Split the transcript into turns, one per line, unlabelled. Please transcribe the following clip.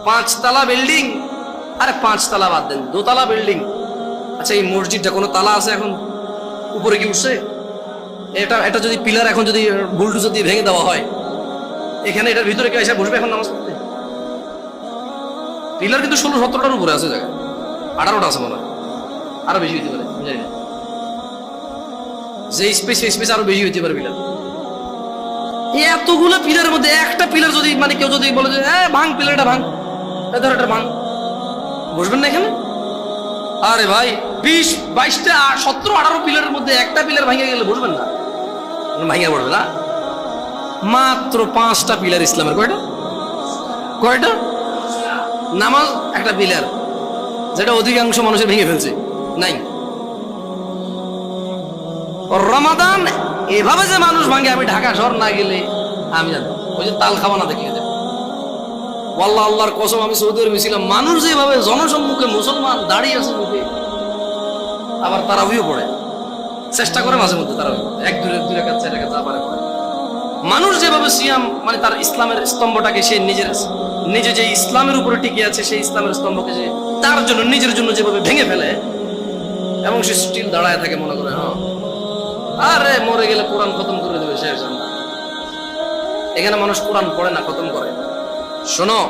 5 তলা বিল্ডিং, আরে 5 তলা বাদ দেন, 2 তলা বিল্ডিং। আচ্ছা এই মসজিদটা কোনো তালা আছে এখন? উপরে কি উঠছে? এটা যদি পিলার এখন যদি বুলডোজার দিয়ে ভেঙে দেওয়া হয়, এখানে এটার ভিতরে কেউ এসে বসবে এখন নামাজ পড়তে? পিলার কিন্তু 16-17টার উপরে আছে, জায়গায় 18টা আছে মনে হয়, আরো বেশি হইতে পারে, জানি না। যে স্পেস আরো বেশি হইতে পারে পিলার। এতগুলো পিলারের মধ্যে একটা পিলার যদি মানে কেউ যদি বলে যে ভাঙ পিলারটা ভাঙ, ধর এটা ভাঙ, বসবেন না এখানে? আরে ভাই 20, 22টা 17, 18 পিলারের মধ্যে একটা পিলার ভাঙে গেলে বসবেন না? ভাঙে পড়বে না। মাত্র 5টা পিলার ইসলামের। কয়টা? নামাজ একটা পিলার, যেটা অধিকাংশ মানুষের ভেঙে ফেলছে নাই। রমাদান এভাবে যে মানুষ ভাঙে, আমি ঢাকা শহর না গেলে আমি জানি, ওই যে তাল খাওয়া না দেখলে যাবে। ওয়াল্লাহ আল্লাহর কসম, আমি সৌদি আরবে ছিলাম, মানুষ যেভাবে জনসম্মুখে মুসলমান দাঁড়িয়ে আছে মুখে, আবার তারাবিও পড়ে, চেষ্টা করে মাঝে মধ্যে তারাবি 1-2 রাকাত 4 রাকাত আবার পড়ে। মানুষ যেভাবে সিয়াম মানে তার ইসলামের স্তম্ভটাকে সে নিজে যে ইসলামের উপরে টিকে আছে, সেই ইসলামের স্তম্ভকে যে তার জন্য নিজের জন্য যেভাবে ভেঙে ফেলে, এবং সে স্টিল দাঁড়ায় থাকে, মনে করে আরে মরে গেলে কোরআন খতম করে দেবে শেষ। এখানে মানুষ কোরআন পড়ে না, খতম করে। শোনো।